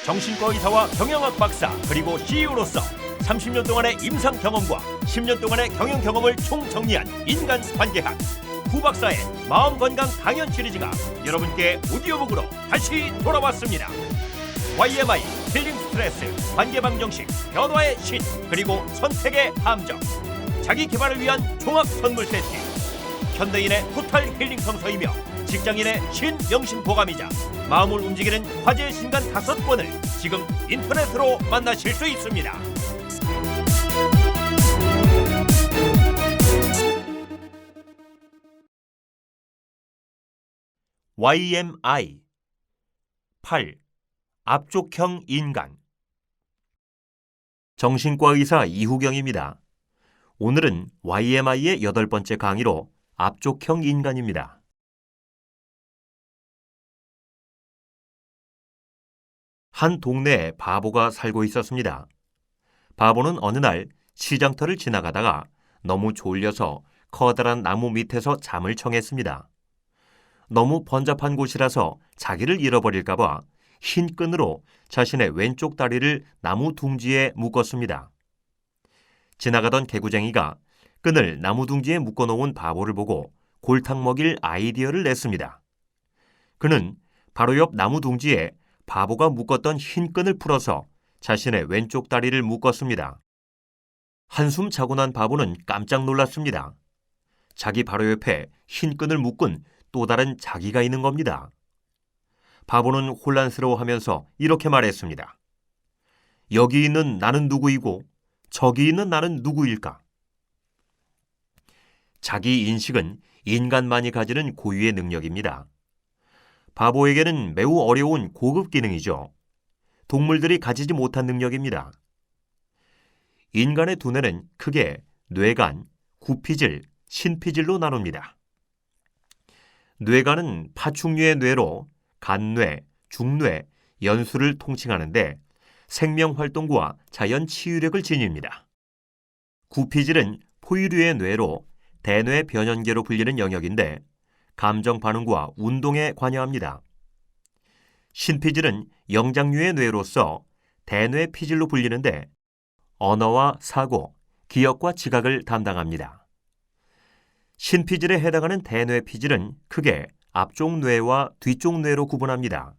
정신과 의사와 경영학 박사 그리고 CEO로서 30년 동안의 임상 경험과 10년 동안의 경영 경험을 총정리한 인간 관계학 구 박사의 마음건강 강연 시리즈가 여러분께 오디오북으로 다시 돌아왔습니다. YMI, 힐링 스트레스, 관계방정식, 변화의 신, 그리고 선택의 함정, 자기 개발을 위한 종합 선물 세트, 현대인의 토탈 힐링 성서이며 직장인의 신명심 보감이자 마음을 움직이는 화제의 신간 5권을 지금 인터넷으로 만나실 수 있습니다. YMI 8. 압족형 인간. 정신과 의사 이후경입니다. 오늘은 YMI의 8번째 강의로 압족형 인간입니다. 한 동네에 바보가 살고 있었습니다. 바보는 어느 날 시장터를 지나가다가 너무 졸려서 커다란 나무 밑에서 잠을 청했습니다. 너무 번잡한 곳이라서 자기를 잃어버릴까 봐 흰 끈으로 자신의 왼쪽 다리를 나무 둥지에 묶었습니다. 지나가던 개구쟁이가 끈을 나무 둥지에 묶어놓은 바보를 보고 골탕 먹일 아이디어를 냈습니다. 그는 바로 옆 나무 둥지에 바보가 묶었던 흰 끈을 풀어서 자신의 왼쪽 다리를 묶었습니다. 한숨 자고 난 바보는 깜짝 놀랐습니다. 자기 바로 옆에 흰 끈을 묶은 또 다른 자기가 있는 겁니다. 바보는 혼란스러워하면서 이렇게 말했습니다. 여기 있는 나는 누구이고 저기 있는 나는 누구일까? 자기 인식은 인간만이 가지는 고유의 능력입니다. 바보에게는 매우 어려운 고급 기능이죠. 동물들이 가지지 못한 능력입니다. 인간의 두뇌는 크게 뇌간, 구피질, 신피질로 나눕니다. 뇌간은 파충류의 뇌로 간뇌, 중뇌, 연수를 통칭하는데 생명활동과 자연 치유력을 지닙니다. 구피질은 포유류의 뇌로 대뇌 변연계로 불리는 영역인데 감정 반응과 운동에 관여합니다. 신피질은 영장류의 뇌로서 대뇌 피질로 불리는데 언어와 사고, 기억과 지각을 담당합니다. 신피질에 해당하는 대뇌 피질은 크게 앞쪽 뇌와 뒤쪽 뇌로 구분합니다.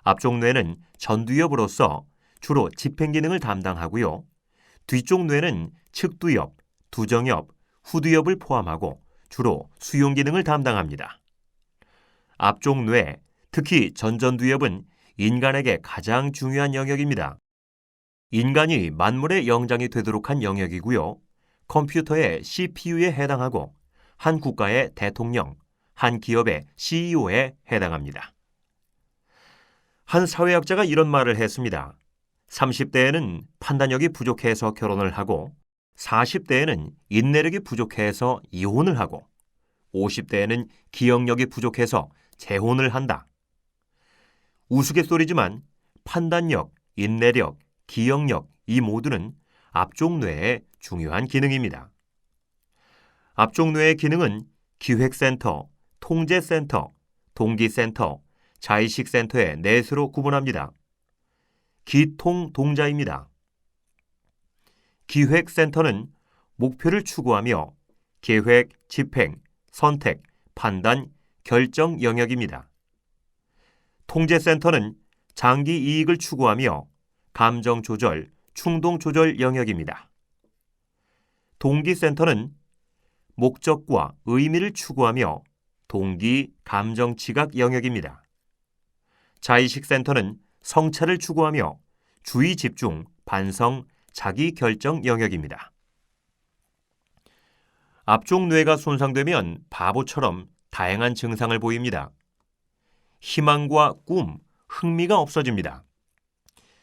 앞쪽 뇌는 전두엽으로서 주로 집행 기능을 담당하고요. 뒤쪽 뇌는 측두엽, 두정엽, 후두엽을 포함하고 주로 수용 기능을 담당합니다. 앞쪽 뇌, 특히 전전두엽은 인간에게 가장 중요한 영역입니다. 인간이 만물의 영장이 되도록 한 영역이고요. 컴퓨터의 CPU에 해당하고 한 국가의 대통령, 한 기업의 CEO에 해당합니다. 한 사회학자가 이런 말을 했습니다. 30대에는 판단력이 부족해서 결혼을 하고 40대에는 인내력이 부족해서 이혼을 하고 50대에는 기억력이 부족해서 재혼을 한다. 우스갯소리지만 판단력, 인내력, 기억력 이 모두는 앞쪽 뇌의 중요한 기능입니다. 앞쪽 뇌의 기능은 기획센터, 통제센터, 동기센터, 자의식센터의 넷으로 구분합니다. 기통동자입니다. 기획센터는 목표를 추구하며 계획, 집행, 선택, 판단, 결정 영역입니다. 통제센터는 장기 이익을 추구하며 감정 조절, 충동 조절 영역입니다. 동기센터는 목적과 의미를 추구하며 동기, 감정, 지각 영역입니다. 자의식센터는 성찰을 추구하며 주의 집중, 반성, 자기 결정 영역입니다. 앞쪽 뇌가 손상되면 바보처럼 다양한 증상을 보입니다. 희망과 꿈, 흥미가 없어집니다.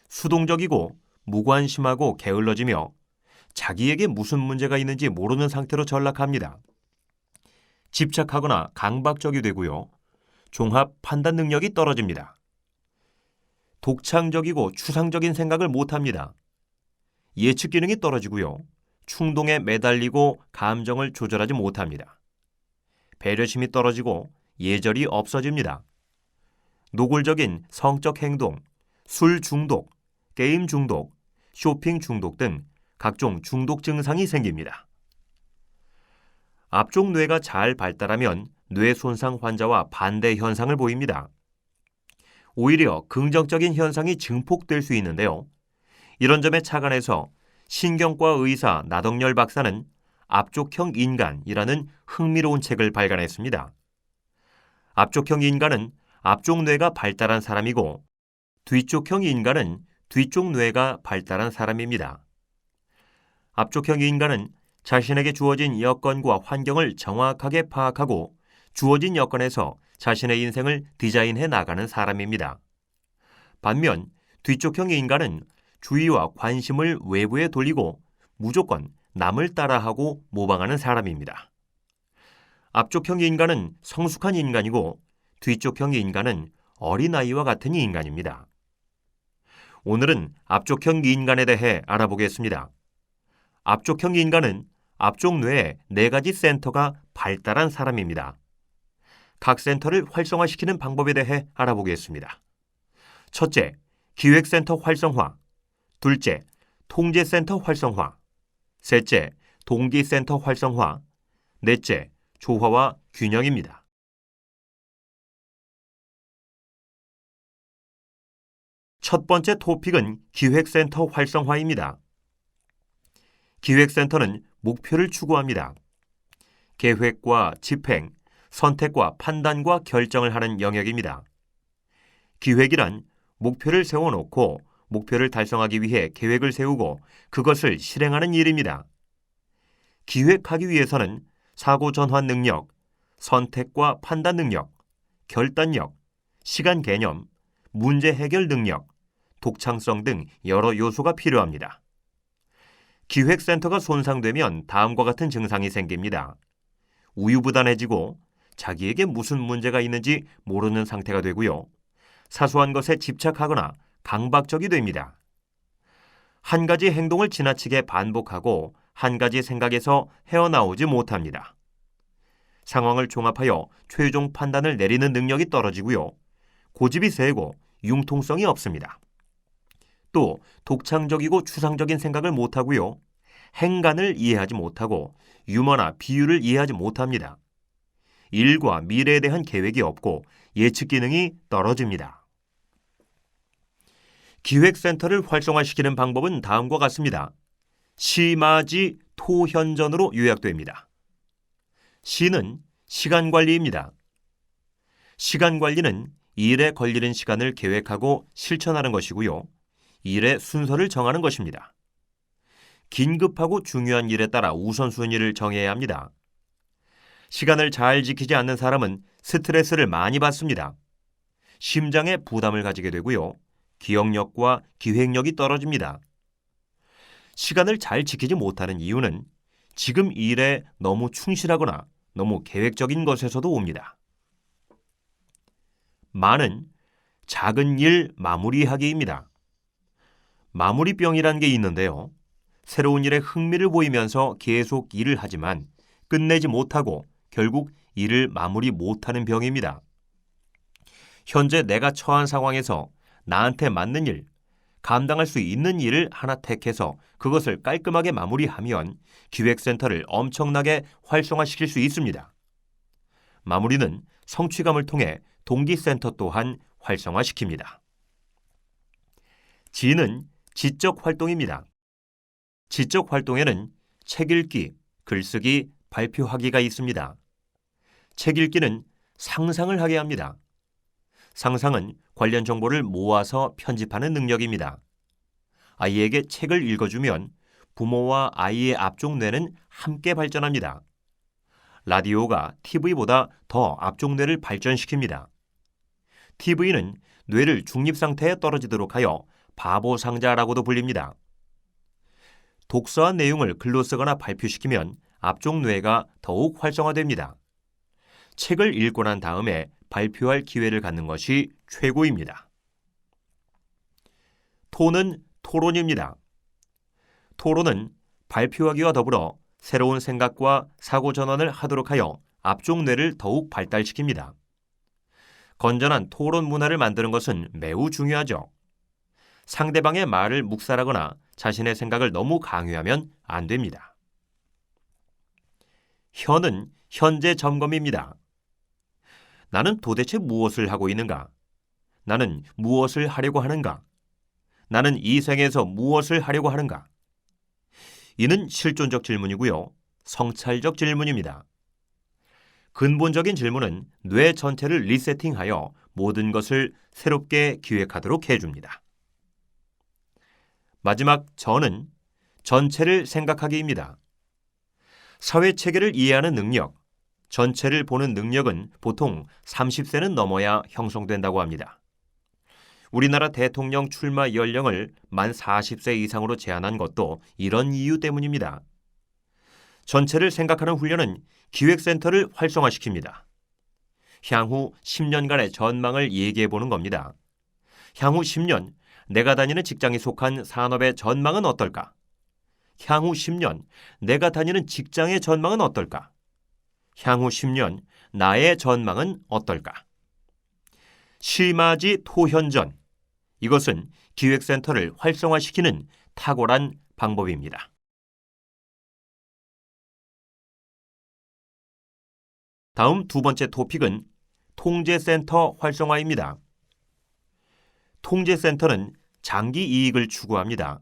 수동적이고 무관심하고 게을러지며 자기에게 무슨 문제가 있는지 모르는 상태로 전락합니다. 집착하거나 강박적이 되고요. 종합 판단 능력이 떨어집니다. 독창적이고 추상적인 생각을 못합니다. 예측 기능이 떨어지고요. 충동에 매달리고 감정을 조절하지 못합니다. 배려심이 떨어지고 예절이 없어집니다. 노골적인 성적 행동, 술 중독, 게임 중독, 쇼핑 중독 등 각종 중독 증상이 생깁니다. 앞쪽 뇌가 잘 발달하면 뇌 손상 환자와 반대 현상을 보입니다. 오히려 긍정적인 현상이 증폭될 수 있는데요. 이런 점에 착안해서 신경과 의사 나덕열 박사는 앞쪽형 인간이라는 흥미로운 책을 발간했습니다. 앞쪽형 인간은 앞쪽 뇌가 발달한 사람이고 뒤쪽형 인간은 뒤쪽 뇌가 발달한 사람입니다. 앞쪽형 인간은 자신에게 주어진 여건과 환경을 정확하게 파악하고 주어진 여건에서 자신의 인생을 디자인해 나가는 사람입니다. 반면 뒤쪽형 인간은 주의와 관심을 외부에 돌리고 무조건 남을 따라하고 모방하는 사람입니다. 앞쪽형 인간은 성숙한 인간이고 뒤쪽형 인간은 어린아이와 같은 인간입니다. 오늘은 앞쪽형 인간에 대해 알아보겠습니다. 앞쪽형 인간은 앞쪽 뇌의 4가지 센터가 발달한 사람입니다. 각 센터를 활성화시키는 방법에 대해 알아보겠습니다. 첫째, 기획센터 활성화. 둘째, 통제센터 활성화. 셋째, 동기센터 활성화. 넷째, 조화와 균형입니다. 첫 번째 토픽은 기획센터 활성화입니다. 기획센터는 목표를 추구합니다. 계획과 집행, 선택과 판단과 결정을 하는 영역입니다. 기획이란 목표를 세워놓고 목표를 달성하기 위해 계획을 세우고 그것을 실행하는 일입니다. 기획하기 위해서는 사고 전환 능력, 선택과 판단 능력, 결단력, 시간 개념, 문제 해결 능력, 독창성 등 여러 요소가 필요합니다. 기획센터가 손상되면 다음과 같은 증상이 생깁니다. 우유부단해지고 자기에게 무슨 문제가 있는지 모르는 상태가 되고요. 사소한 것에 집착하거나 강박적이 됩니다. 한 가지 행동을 지나치게 반복하고 한 가지 생각에서 헤어나오지 못합니다. 상황을 종합하여 최종 판단을 내리는 능력이 떨어지고요. 고집이 세고 융통성이 없습니다. 또 독창적이고 추상적인 생각을 못하고요. 행간을 이해하지 못하고 유머나 비유를 이해하지 못합니다. 일과 미래에 대한 계획이 없고 예측 기능이 떨어집니다. 기획센터를 활성화시키는 방법은 다음과 같습니다. 시마지 토현전으로 요약됩니다. 시는 시간관리입니다. 시간관리는 일에 걸리는 시간을 계획하고 실천하는 것이고요. 일의 순서를 정하는 것입니다. 긴급하고 중요한 일에 따라 우선순위를 정해야 합니다. 시간을 잘 지키지 않는 사람은 스트레스를 많이 받습니다. 심장에 부담을 가지게 되고요. 기억력과 기획력이 떨어집니다. 시간을 잘 지키지 못하는 이유는 지금 일에 너무 충실하거나 너무 계획적인 것에서도 옵니다. 마는 작은 일 마무리하기입니다. 마무리병이라는 게 있는데요. 새로운 일에 흥미를 보이면서 계속 일을 하지만 끝내지 못하고 결국 일을 마무리 못하는 병입니다. 현재 내가 처한 상황에서 나한테 맞는 일, 감당할 수 있는 일을 하나 택해서 그것을 깔끔하게 마무리하면 기획센터를 엄청나게 활성화시킬 수 있습니다. 마무리는 성취감을 통해 동기센터 또한 활성화시킵니다. 지는 지적 활동입니다. 지적 활동에는 책 읽기, 글쓰기, 발표하기가 있습니다. 책 읽기는 상상을 하게 합니다. 상상은 관련 정보를 모아서 편집하는 능력입니다. 아이에게 책을 읽어주면 부모와 아이의 앞쪽 뇌는 함께 발전합니다. 라디오가 TV보다 더 앞쪽 뇌를 발전시킵니다. TV는 뇌를 중립 상태에 떨어지도록 하여 바보 상자라고도 불립니다. 독서한 내용을 글로 쓰거나 발표시키면 앞쪽 뇌가 더욱 활성화됩니다. 책을 읽고 난 다음에 발표할 기회를 갖는 것이 최고입니다. 토는 토론입니다. 토론은 발표하기와 더불어 새로운 생각과 사고 전환을 하도록 하여 앞쪽 뇌를 더욱 발달시킵니다. 건전한 토론 문화를 만드는 것은 매우 중요하죠. 상대방의 말을 묵살하거나 자신의 생각을 너무 강요하면 안 됩니다. 현은 현재 점검입니다. 나는 도대체 무엇을 하고 있는가? 나는 무엇을 하려고 하는가? 나는 이 생에서 무엇을 하려고 하는가? 이는 실존적 질문이고요. 성찰적 질문입니다. 근본적인 질문은 뇌 전체를 리세팅하여 모든 것을 새롭게 기획하도록 해줍니다. 마지막 저는 전체를 생각하기입니다. 사회체계를 이해하는 능력, 전체를 보는 능력은 보통 30세는 넘어야 형성된다고 합니다. 우리나라 대통령 출마 연령을 만 40세 이상으로 제한한 것도 이런 이유 때문입니다. 전체를 생각하는 훈련은 기획센터를 활성화시킵니다. 향후 10년간의 전망을 얘기해보는 겁니다. 향후 10년, 내가 다니는 직장에 속한 산업의 전망은 어떨까? 향후 10년, 내가 다니는 직장의 전망은 어떨까? 향후 10년, 나의 전망은 어떨까? 시마지 토현전. 이것은 기획센터를 활성화시키는 탁월한 방법입니다. 다음 두 번째 토픽은 통제센터 활성화입니다. 통제센터는 장기 이익을 추구합니다.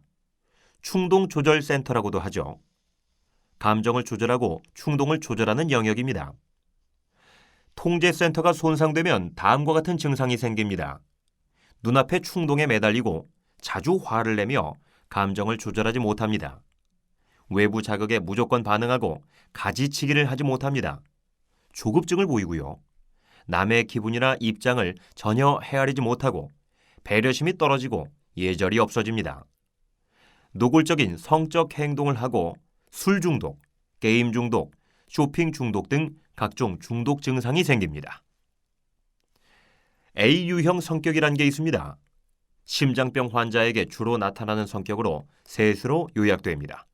충동조절센터라고도 하죠. 감정을 조절하고 충동을 조절하는 영역입니다. 통제센터가 손상되면 다음과 같은 증상이 생깁니다. 눈앞의 충동에 매달리고 자주 화를 내며 감정을 조절하지 못합니다. 외부 자극에 무조건 반응하고 가지치기를 하지 못합니다. 조급증을 보이고요. 남의 기분이나 입장을 전혀 헤아리지 못하고 배려심이 떨어지고 예절이 없어집니다. 노골적인 성적 행동을 하고 술 중독, 게임 중독, 쇼핑 중독 등 각종 중독 증상이 생깁니다. A유형 성격이란 게 있습니다. 심장병 환자에게 주로 나타나는 성격으로 셋으로 요약됩니다.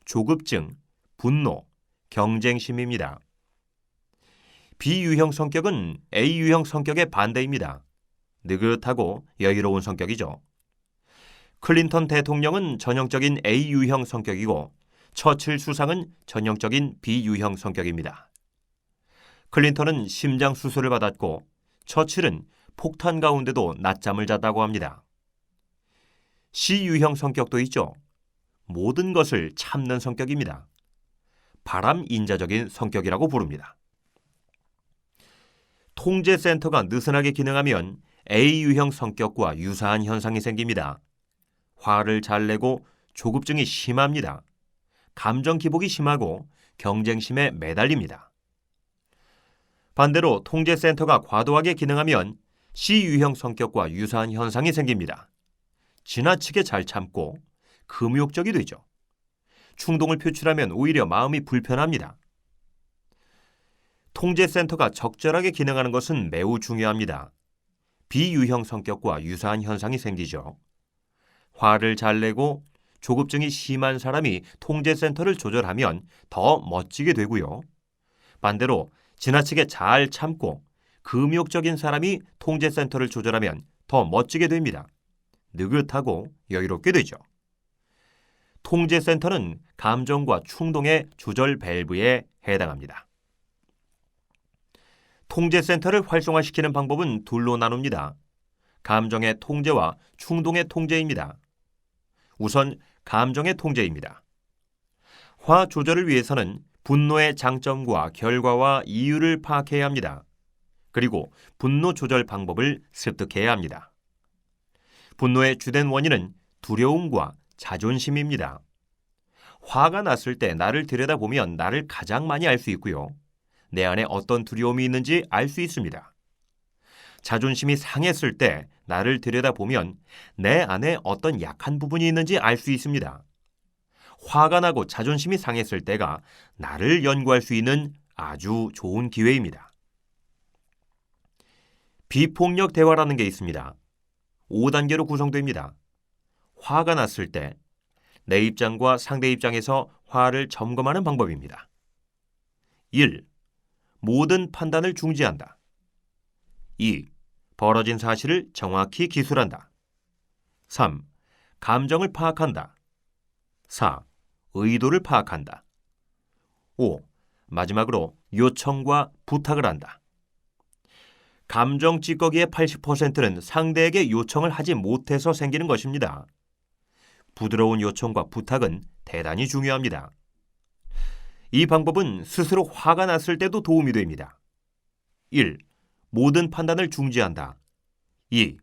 조급증, 분노, 경쟁심입니다. B유형 성격은 A유형 성격의 반대입니다. 느긋하고 여유로운 성격이죠. 클린턴 대통령은 전형적인 A유형 성격이고 처칠 수상은 전형적인 B유형 성격입니다. 클린턴은 심장 수술을 받았고 처칠은 폭탄 가운데도 낮잠을 잤다고 합니다. C유형 성격도 있죠. 모든 것을 참는 성격입니다. 바람인자적인 성격이라고 부릅니다. 통제센터가 느슨하게 기능하면 A유형 성격과 유사한 현상이 생깁니다. 화를 잘 내고 조급증이 심합니다. 감정 기복이 심하고 경쟁심에 매달립니다. 반대로 통제센터가 과도하게 기능하면 C유형 성격과 유사한 현상이 생깁니다. 지나치게 잘 참고 금욕적이 되죠. 충동을 표출하면 오히려 마음이 불편합니다. 통제센터가 적절하게 기능하는 것은 매우 중요합니다. B유형 성격과 유사한 현상이 생기죠. 화를 잘 내고 조급증이 심한 사람이 통제센터를 조절하면 더 멋지게 되고요. 반대로 지나치게 잘 참고 금욕적인 사람이 통제센터를 조절하면 더 멋지게 됩니다. 느긋하고 여유롭게 되죠. 통제센터는 감정과 충동의 조절 밸브에 해당합니다. 통제센터를 활성화시키는 방법은 둘로 나눕니다. 감정의 통제와 충동의 통제입니다. 우선 감정의 통제입니다. 화 조절을 위해서는 분노의 장점과 결과와 이유를 파악해야 합니다. 그리고 분노 조절 방법을 습득해야 합니다. 분노의 주된 원인은 두려움과 자존심입니다. 화가 났을 때 나를 들여다보면 나를 가장 많이 알 수 있고요. 내 안에 어떤 두려움이 있는지 알 수 있습니다. 자존심이 상했을 때 나를 들여다보면 내 안에 어떤 약한 부분이 있는지 알 수 있습니다. 화가 나고 자존심이 상했을 때가 나를 연구할 수 있는 아주 좋은 기회입니다. 비폭력 대화라는 게 있습니다. 5단계로 구성됩니다. 화가 났을 때 내 입장과 상대 입장에서 화를 점검하는 방법입니다. 1. 모든 판단을 중지한다. 2. 벌어진 사실을 정확히 기술한다. 3. 감정을 파악한다. 4. 의도를 파악한다. 5. 마지막으로 요청과 부탁을 한다. 감정 찌꺼기의 80%는 상대에게 요청을 하지 못해서 생기는 것입니다. 부드러운 요청과 부탁은 대단히 중요합니다. 이 방법은 스스로 화가 났을 때도 도움이 됩니다. 1. 모든 판단을 중지한다. 2.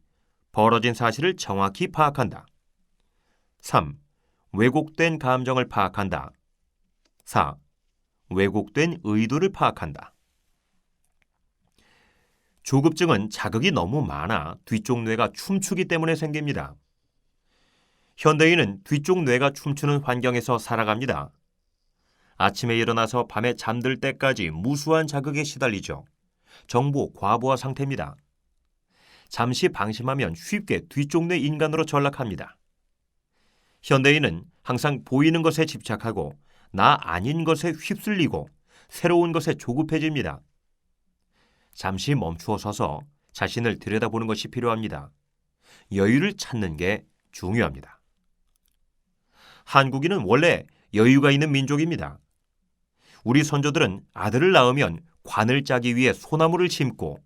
벌어진 사실을 정확히 파악한다. 3. 왜곡된 감정을 파악한다. 4. 왜곡된 의도를 파악한다. 조급증은 자극이 너무 많아 뒤쪽 뇌가 춤추기 때문에 생깁니다. 현대인은 뒤쪽 뇌가 춤추는 환경에서 살아갑니다. 아침에 일어나서 밤에 잠들 때까지 무수한 자극에 시달리죠. 정보 과부하 상태입니다. 잠시 방심하면 쉽게 뒤쪽 뇌 인간으로 전락합니다. 현대인은 항상 보이는 것에 집착하고 나 아닌 것에 휩쓸리고 새로운 것에 조급해집니다. 잠시 멈추어 서서 자신을 들여다보는 것이 필요합니다. 여유를 찾는 게 중요합니다. 한국인은 원래 여유가 있는 민족입니다. 우리 선조들은 아들을 낳으면 관을 짜기 위해 소나무를 심고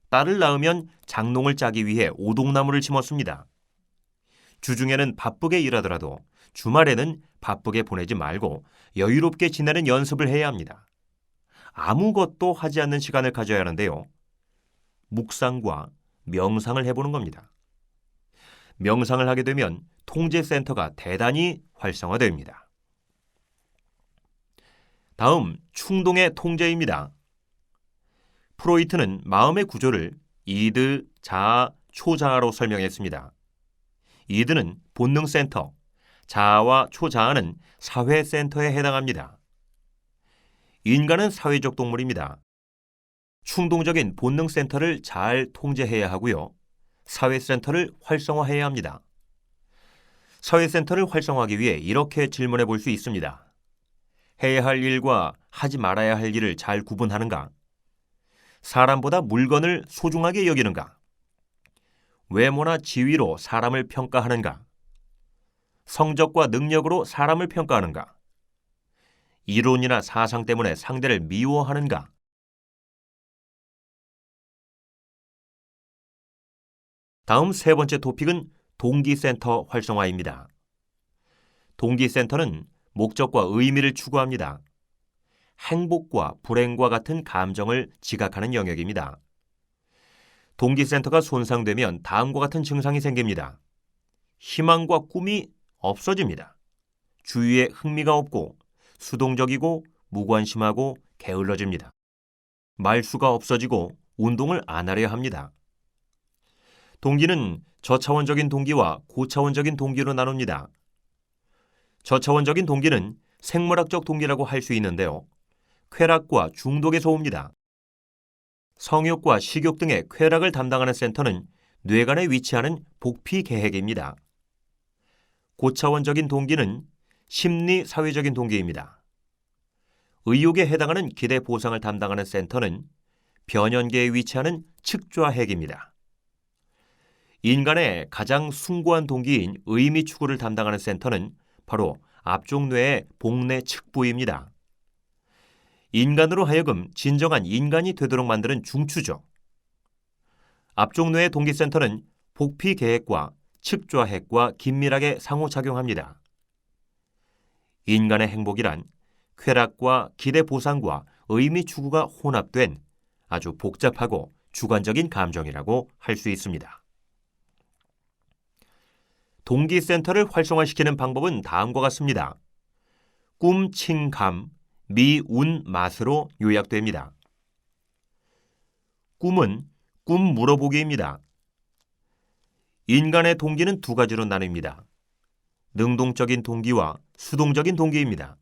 딸을 낳으면 장롱을 짜기 위해 오동나무를 심었습니다. 주중에는 바쁘게 일하더라도 주말에는 바쁘게 보내지 말고 여유롭게 지내는 연습을 해야 합니다. 아무것도 하지 않는 시간을 가져야 하는데요. 묵상과 명상을 해보는 겁니다. 명상을 하게 되면 통제센터가 대단히 활성화됩니다. 다음, 충동의 통제입니다. 프로이트는 마음의 구조를 이드, 자아, 초자아로 설명했습니다. 이드는 본능센터, 자아와 초자아는 사회센터에 해당합니다. 인간은 사회적 동물입니다. 충동적인 본능센터를 잘 통제해야 하고요. 사회센터를 활성화해야 합니다. 사회센터를 활성화하기 위해 이렇게 질문해 볼 수 있습니다. 해야 할 일과 하지 말아야 할 일을 잘 구분하는가? 사람보다 물건을 소중하게 여기는가? 외모나 지위로 사람을 평가하는가? 성적과 능력으로 사람을 평가하는가? 이론이나 사상 때문에 상대를 미워하는가? 다음 세 번째 토픽은 동기센터 활성화입니다. 동기센터는 목적과 의미를 추구합니다. 행복과 불행과 같은 감정을 지각하는 영역입니다. 동기센터가 손상되면 다음과 같은 증상이 생깁니다. 희망과 꿈이 없어집니다. 주위에 흥미가 없고 수동적이고 무관심하고 게을러집니다. 말수가 없어지고 운동을 안 하려 합니다. 동기는 저차원적인 동기와 고차원적인 동기로 나눕니다. 저차원적인 동기는 생물학적 동기라고 할 수 있는데요. 쾌락과 중독에서 옵니다. 성욕과 식욕 등의 쾌락을 담당하는 센터는 뇌관에 위치하는 복피계획입니다. 고차원적인 동기는 심리 사회적인 동기입니다. 의욕에 해당하는 기대 보상을 담당하는 센터는 변연계에 위치하는 측좌핵입니다. 인간의 가장 숭고한 동기인 의미 추구를 담당하는 센터는 바로 앞쪽 뇌의 복내 측부입니다. 인간으로 하여금 진정한 인간이 되도록 만드는 중추죠. 앞쪽 뇌의 동기센터는 복피계획과 측좌핵과 긴밀하게 상호작용합니다. 인간의 행복이란 쾌락과 기대 보상과 의미 추구가 혼합된 아주 복잡하고 주관적인 감정이라고 할 수 있습니다. 동기센터를 활성화시키는 방법은 다음과 같습니다. 꿈, 칭, 감, 미, 운, 맛으로 요약됩니다. 꿈은 꿈 물어보기입니다. 인간의 동기는 두 가지로 나뉩니다. 능동적인 동기와 수동적인 동기입니다.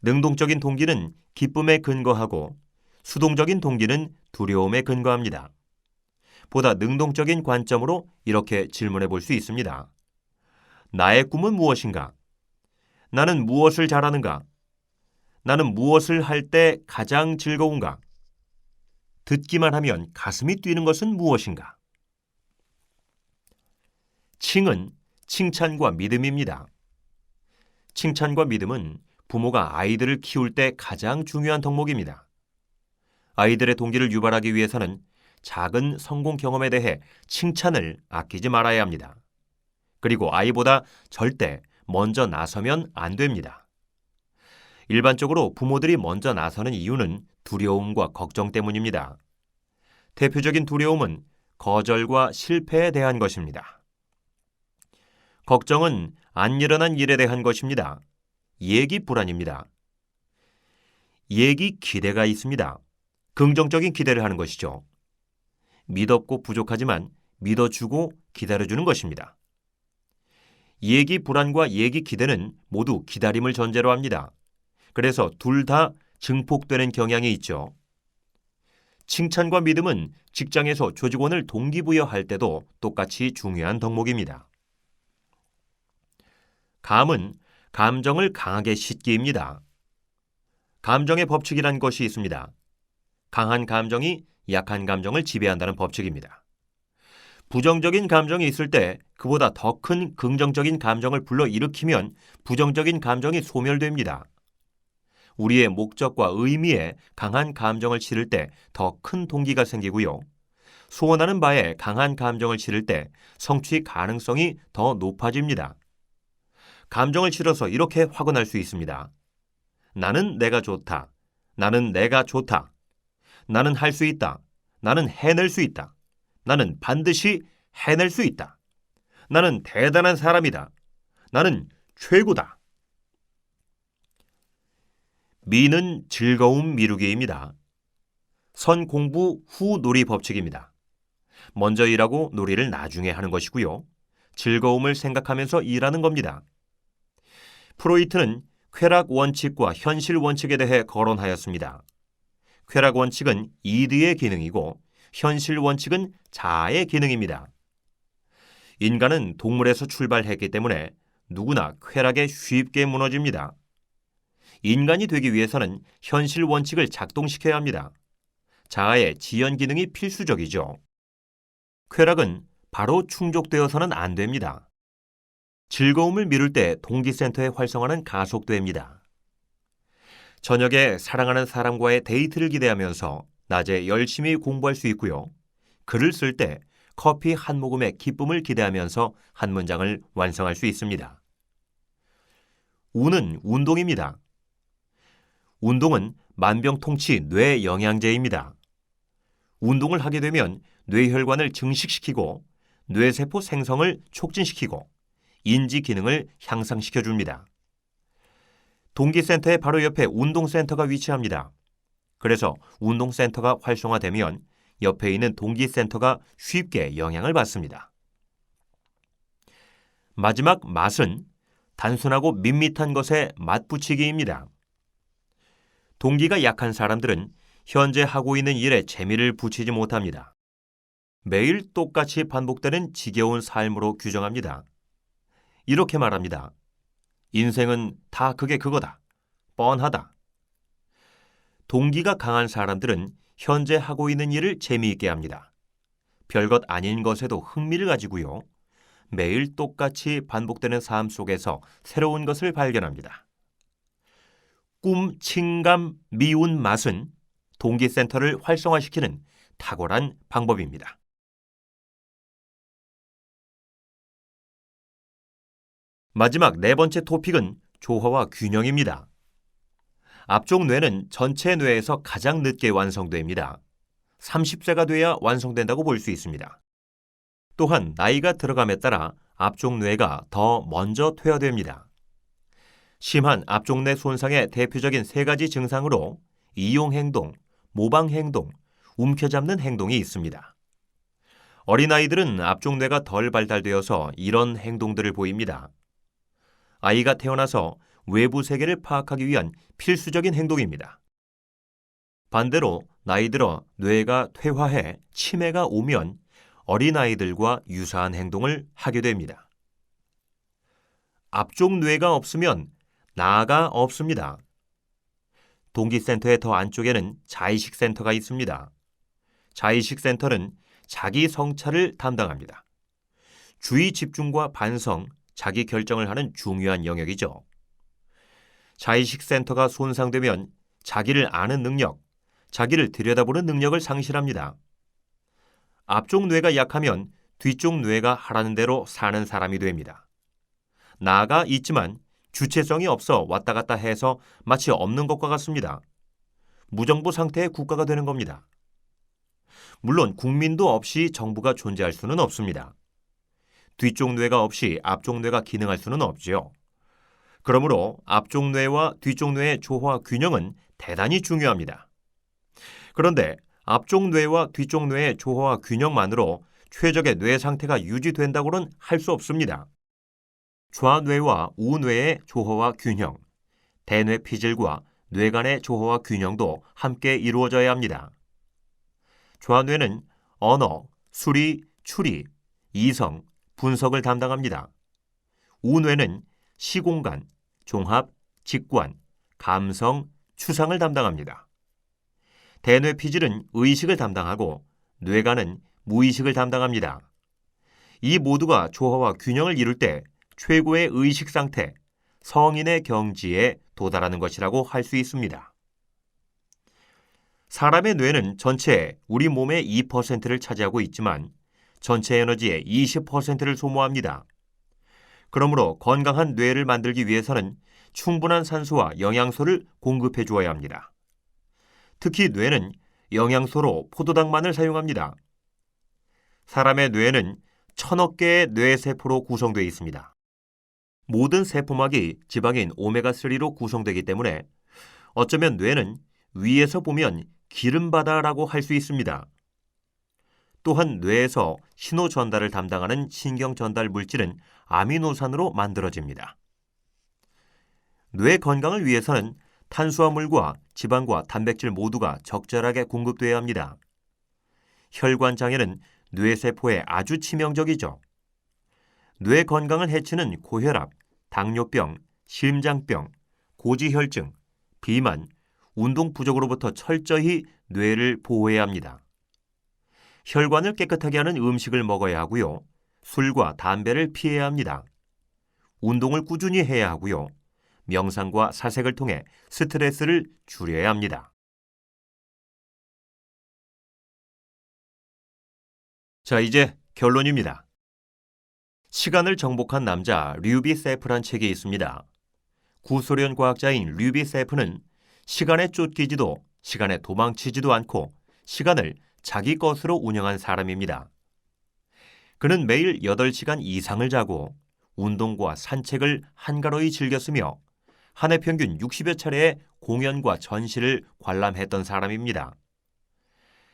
능동적인 동기는 기쁨에 근거하고 수동적인 동기는 두려움에 근거합니다. 보다 능동적인 관점으로 이렇게 질문해 볼 수 있습니다. 나의 꿈은 무엇인가? 나는 무엇을 잘하는가? 나는 무엇을 할 때 가장 즐거운가? 듣기만 하면 가슴이 뛰는 것은 무엇인가? 칭은 칭찬과 믿음입니다. 칭찬과 믿음은 부모가 아이들을 키울 때 가장 중요한 덕목입니다. 아이들의 동기를 유발하기 위해서는 작은 성공 경험에 대해 칭찬을 아끼지 말아야 합니다. 그리고 아이보다 절대 먼저 나서면 안 됩니다. 일반적으로 부모들이 먼저 나서는 이유는 두려움과 걱정 때문입니다. 대표적인 두려움은 거절과 실패에 대한 것입니다. 걱정은 안 일어난 일에 대한 것입니다. 예기 불안입니다. 예기 기대가 있습니다. 긍정적인 기대를 하는 것이죠. 믿었고 부족하지만 믿어주고 기다려주는 것입니다. 예기 불안과 예기 기대는 모두 기다림을 전제로 합니다. 그래서 둘 다 증폭되는 경향이 있죠. 칭찬과 믿음은 직장에서 조직원을 동기부여할 때도 똑같이 중요한 덕목입니다. 감은 감정을 강하게 싣기입니다. 감정의 법칙이란 것이 있습니다. 강한 감정이 약한 감정을 지배한다는 법칙입니다. 부정적인 감정이 있을 때 그보다 더 큰 긍정적인 감정을 불러일으키면 부정적인 감정이 소멸됩니다. 우리의 목적과 의미에 강한 감정을 실을 때 더 큰 동기가 생기고요. 소원하는 바에 강한 감정을 실을 때 성취 가능성이 더 높아집니다. 감정을 실어서 이렇게 확언할 수 있습니다. 나는 내가 좋다. 나는 내가 좋다. 나는 할 수 있다. 나는 해낼 수 있다. 나는 반드시 해낼 수 있다. 나는 대단한 사람이다. 나는 최고다. 미는 즐거움 미루기입니다. 선 공부 후 놀이 법칙입니다. 먼저 일하고 놀이를 나중에 하는 것이고요. 즐거움을 생각하면서 일하는 겁니다. 프로이트는 쾌락 원칙과 현실 원칙에 대해 거론하였습니다. 쾌락 원칙은 이드의 기능이고 현실 원칙은 자아의 기능입니다. 인간은 동물에서 출발했기 때문에 누구나 쾌락에 쉽게 무너집니다. 인간이 되기 위해서는 현실 원칙을 작동시켜야 합니다. 자아의 지연 기능이 필수적이죠. 쾌락은 바로 충족되어서는 안 됩니다. 즐거움을 미룰 때 동기센터의 활성화는 가속됩니다. 저녁에 사랑하는 사람과의 데이트를 기대하면서 낮에 열심히 공부할 수 있고요. 글을 쓸 때 커피 한 모금의 기쁨을 기대하면서 한 문장을 완성할 수 있습니다. 우는 운동입니다. 운동은 만병통치 뇌 영양제입니다. 운동을 하게 되면 뇌혈관을 증식시키고 뇌세포 생성을 촉진시키고 인지 기능을 향상시켜 줍니다. 동기센터의 바로 옆에 운동센터가 위치합니다. 그래서 운동센터가 활성화되면 옆에 있는 동기센터가 쉽게 영향을 받습니다. 마지막 맛은 단순하고 밋밋한 것에 맛붙이기입니다. 동기가 약한 사람들은 현재 하고 있는 일에 재미를 붙이지 못합니다. 매일 똑같이 반복되는 지겨운 삶으로 규정합니다. 이렇게 말합니다. 인생은 다 그게 그거다. 뻔하다. 동기가 강한 사람들은 현재 하고 있는 일을 재미있게 합니다. 별것 아닌 것에도 흥미를 가지고요. 매일 똑같이 반복되는 삶 속에서 새로운 것을 발견합니다. 꿈, 칭감, 미운 맛은 동기센터를 활성화시키는 탁월한 방법입니다. 마지막 네 번째 토픽은 조화와 균형입니다. 앞쪽 뇌는 전체 뇌에서 가장 늦게 완성됩니다. 30세가 돼야 완성된다고 볼 수 있습니다. 또한 나이가 들어감에 따라 앞쪽 뇌가 더 먼저 퇴화됩니다. 심한 앞쪽 뇌 손상의 대표적인 세 가지 증상으로 이용행동, 모방행동, 움켜잡는 행동이 있습니다. 어린아이들은 앞쪽 뇌가 덜 발달되어서 이런 행동들을 보입니다. 아이가 태어나서 외부 세계를 파악하기 위한 필수적인 행동입니다. 반대로 나이 들어 뇌가 퇴화해 치매가 오면 어린아이들과 유사한 행동을 하게 됩니다. 앞쪽 뇌가 없으면 나가 없습니다. 동기센터의 더 안쪽에는 자의식센터가 있습니다. 자의식센터는 자기 성찰을 담당합니다. 주의 집중과 반성, 자기 결정을 하는 중요한 영역이죠. 자의식 센터가 손상되면 자기를 아는 능력, 자기를 들여다보는 능력을 상실합니다. 앞쪽 뇌가 약하면 뒤쪽 뇌가 하라는 대로 사는 사람이 됩니다. 나가 있지만 주체성이 없어 왔다 갔다 해서 마치 없는 것과 같습니다. 무정부 상태의 국가가 되는 겁니다. 물론 국민도 없이 정부가 존재할 수는 없습니다. 뒤쪽 뇌가 없이 앞쪽 뇌가 기능할 수는 없지요. 그러므로 앞쪽 뇌와 뒤쪽 뇌의 조화 균형은 대단히 중요합니다. 그런데 앞쪽 뇌와 뒤쪽 뇌의 조화와 균형만으로 최적의 뇌 상태가 유지된다고는 할 수 없습니다. 좌뇌와 우뇌의 조화와 균형, 대뇌 피질과 뇌 간의 조화와 균형도 함께 이루어져야 합니다. 좌뇌는 언어, 수리, 추리, 이성, 분석을 담당합니다. 우뇌는 시공간, 종합, 직관, 감성, 추상을 담당합니다. 대뇌 피질은 의식을 담당하고 뇌간은 무의식을 담당합니다. 이 모두가 조화와 균형을 이룰 때 최고의 의식 상태, 성인의 경지에 도달하는 것이라고 할 수 있습니다. 사람의 뇌는 전체 우리 몸의 2%를 차지하고 있지만 전체 에너지의 20%를 소모합니다. 그러므로 건강한 뇌를 만들기 위해서는 충분한 산소와 영양소를 공급해 주어야 합니다. 특히 뇌는 영양소로 포도당만을 사용합니다. 사람의 뇌는 1000억 개의 뇌세포로 구성되어 있습니다. 모든 세포막이 지방인 오메가3로 구성되기 때문에 어쩌면 뇌는 위에서 보면 기름바다라고 할 수 있습니다. 또한 뇌에서 신호 전달을 담당하는 신경 전달 물질은 아미노산으로 만들어집니다. 뇌 건강을 위해서는 탄수화물과 지방과 단백질 모두가 적절하게 공급돼야 합니다. 혈관 장애는 뇌세포에 아주 치명적이죠. 뇌 건강을 해치는 고혈압, 당뇨병, 심장병, 고지혈증, 비만, 운동 부족으로부터 철저히 뇌를 보호해야 합니다. 혈관을 깨끗하게 하는 음식을 먹어야 하고요. 술과 담배를 피해야 합니다. 운동을 꾸준히 해야 하고요. 명상과 사색을 통해 스트레스를 줄여야 합니다. 자, 이제 결론입니다. 시간을 정복한 남자 류비 세프란 책이 있습니다. 구소련 과학자인 류비 세프는 시간에 쫓기지도 시간에 도망치지도 않고 시간을 자기 것으로 운영한 사람입니다. 그는 매일 8시간 이상을 자고 운동과 산책을 한가로이 즐겼으며 한 해 평균 60여 차례의 공연과 전시를 관람했던 사람입니다.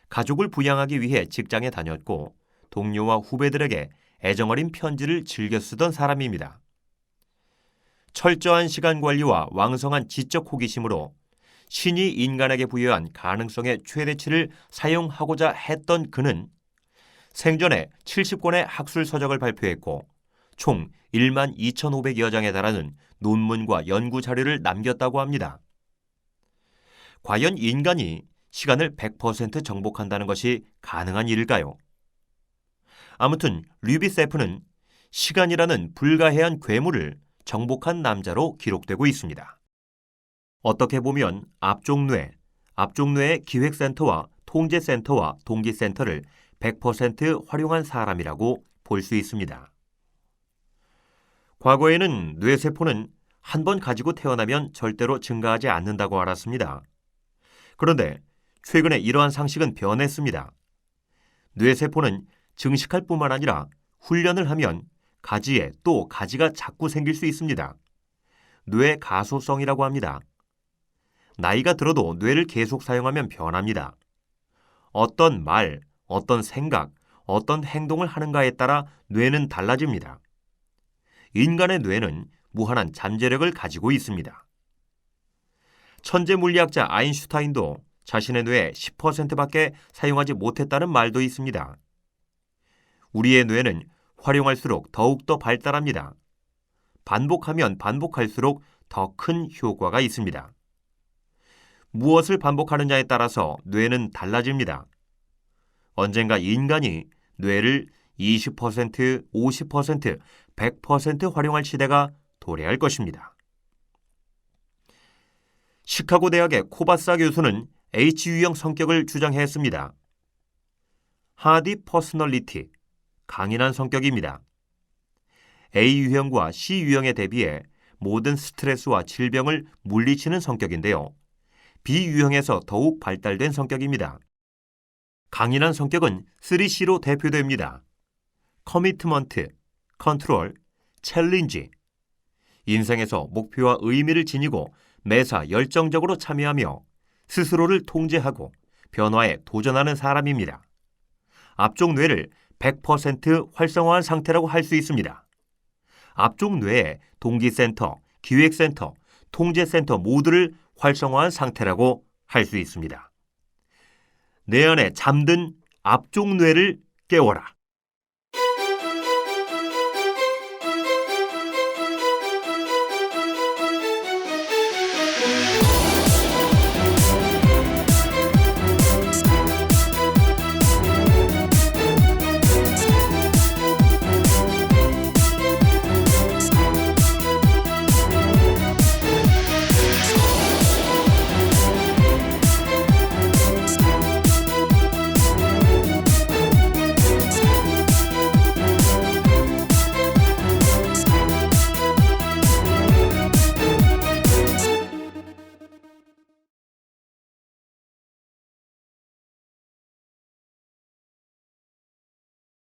가족을 부양하기 위해 직장에 다녔고 동료와 후배들에게 애정어린 편지를 즐겨 쓰던 사람입니다. 철저한 시간 관리와 왕성한 지적 호기심으로 신이 인간에게 부여한 가능성의 최대치를 사용하고자 했던 그는 생전에 70권의 학술 서적을 발표했고 총 12,500여 장에 달하는 논문과 연구 자료를 남겼다고 합니다. 과연 인간이 시간을 100% 정복한다는 것이 가능한 일일까요? 아무튼 류비 세프는 시간이라는 불가해한 괴물을 정복한 남자로 기록되고 있습니다. 어떻게 보면 앞쪽 뇌의 기획센터와 통제센터와 동기센터를 100% 활용한 사람이라고 볼 수 있습니다. 과거에는 뇌세포는 한 번 가지고 태어나면 절대로 증가하지 않는다고 알았습니다. 그런데 최근에 이러한 상식은 변했습니다. 뇌세포는 증식할 뿐만 아니라 훈련을 하면 가지에 또 가지가 자꾸 생길 수 있습니다. 뇌 가소성이라고 합니다. 나이가 들어도 뇌를 계속 사용하면 변합니다. 어떤 말, 어떤 생각, 어떤 행동을 하는가에 따라 뇌는 달라집니다. 인간의 뇌는 무한한 잠재력을 가지고 있습니다. 천재 물리학자 아인슈타인도 자신의 뇌의 10%밖에 사용하지 못했다는 말도 있습니다. 우리의 뇌는 활용할수록 더욱더 발달합니다. 반복하면 반복할수록 더 큰 효과가 있습니다. 무엇을 반복하느냐에 따라서 뇌는 달라집니다. 언젠가 인간이 뇌를 20%, 50%, 100% 활용할 시대가 도래할 것입니다. 시카고 대학의 코바사 교수는 H유형 성격을 주장했습니다. 하디 퍼스널리티, 강인한 성격입니다. A유형과 C유형에 대비해 모든 스트레스와 질병을 물리치는 성격인데요. B유형에서 더욱 발달된 성격입니다. 강인한 성격은 3C로 대표됩니다. 커미트먼트, 컨트롤, 챌린지. 인생에서 목표와 의미를 지니고 매사 열정적으로 참여하며 스스로를 통제하고 변화에 도전하는 사람입니다. 앞쪽 뇌를 100% 활성화한 상태라고 할 수 있습니다. 앞쪽 뇌의 동기센터, 기획센터, 통제센터 모두를 활성화한 상태라고 할 수 있습니다. 내 안에 잠든 앞쪽 뇌를 깨워라.